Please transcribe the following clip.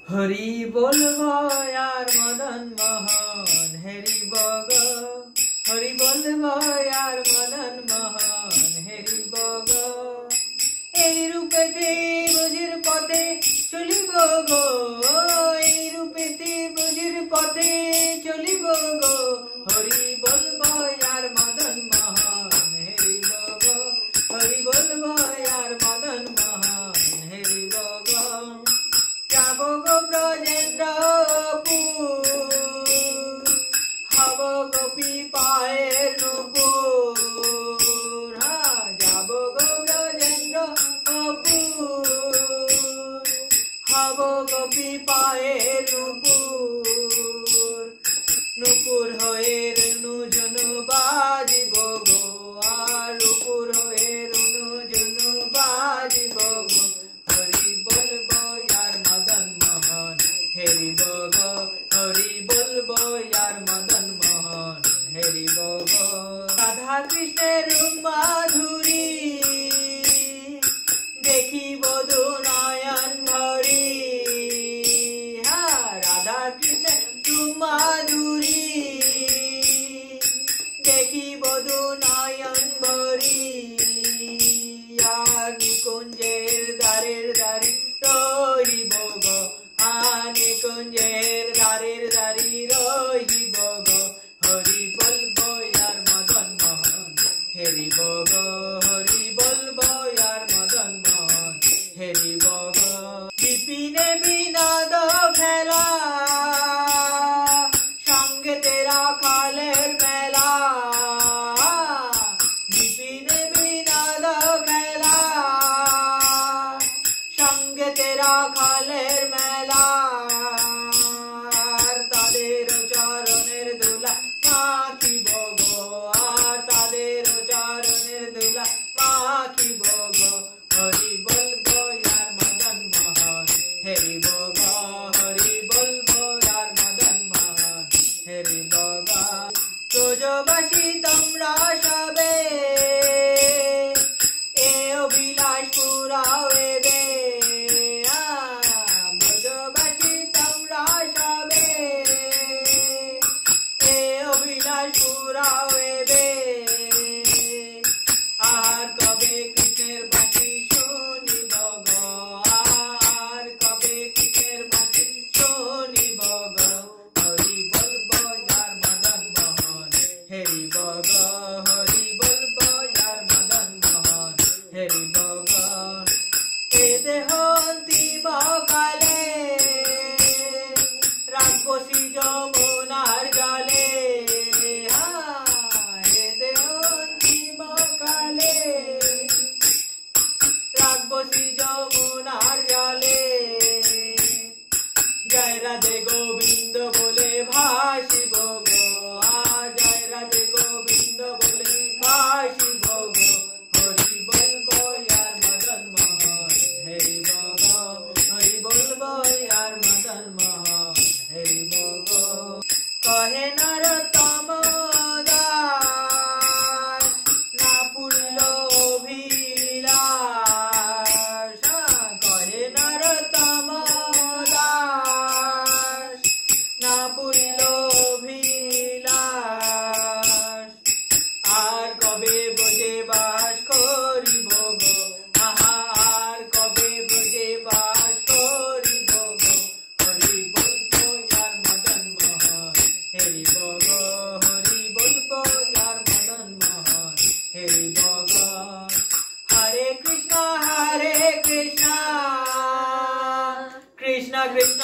হরি বলব আর মদন মোহন হেরি বগ, হরি বলব আর মদন মোহন হেরি বগ। এই রূপেতে বুঝির পথে চলিব গো, এই রূপেতে বুঝির পথে চলিব গো। হরি বলব আর মদন মোহন হেরি বগ, হরি বলব আর মদন মোহন হেরি বগ। যাব গো ব্রজেন্দ্রপুর, হব গোপী পায়ের নূপুর। যাব গো ব্রজেন্দ্রপুর, হব গোপী পায়ের নূপুর। নূপুর হয়ে রেণু ঝুনু বাজিব গো, আর নূপুর হয়ে রেণু ঝুনু বাজিব গো। হরি বলব আর মদন মোহন হেরি বগ, হরি বলব আর মদন মোহন হেরি বগ। রাধা কৃষ্ণের রূপ মাধুরী দেখিব দু নয়ন ভরি। রাধা কৃষ্ণের রূপ মাধুরী দেখিব দু নয়ন ভরি। আর নিকুঞ্জের দ্বারের দ্বারি রহিব গো, নিকুঞ্জের দ্বারের দ্বারি রহিব গো। হরি বলব আর মদন মোহন হেরি বগ, হরি বলব আর মদন মোহন হেরি বগ। বিপিনে বিনোদ খেলা সঙ্গে তেরা খালের মেলা। বিপিনে বিনোদ খেলা সঙ্গে তেরা খালের মেলা। আর তাদের চরণের ধুলা মাখিব গো, আর তাদের চরণের ধুলা মাখিব গো। হরি বলব আর মদন মোহন হেরি বগ, হরি বলব আর মদন মোহন হেরি বগ। ব্রজবাসী তোমরা সবে এ অভিলাষ পুরাবে দে। ব্রজবাসী তোমরা সবে এ অভিলাষ পুরাবে দে। আর কবে কৃষ্ণের বাঁশি শুনিব গো, আর কবে কৃষ্ণের বাঁশি শুনিব গো। হরি বলব আর মদন মোহন হেরি বগ, হরি বলব আর মদন মোহন হেরি বগ। এ দেহ অন্তিম কালে রাখবসি যমুনার জলে। এ দেহ অন্তিম কালে রাখবসি যমুনার জলে। জয় রাধে গোবিন্দ বলে ভাসিব গো, জয় রাধে গোবিন্দ বলে ভাসিব গো। হরি বলব আর মদন মোহন হেরি বগ, হরি বলব আর মদন মোহন হেরি বগ। কহে নরোত্তম দাস না পুরল অভিলাষ। কহে নরোত্তম দাস না পুরল অভিলাষ। আর কবে ব্রজে বাস করিব গো, আর কবে ব্রজে বাস করিব গো। হরি বলব আর মদন মোহন হেরি বগ, হরি বলব আর মদন মোহন হেরি বগ। হরে কৃষ্ণ কৃষ্ণ কৃষ্ণ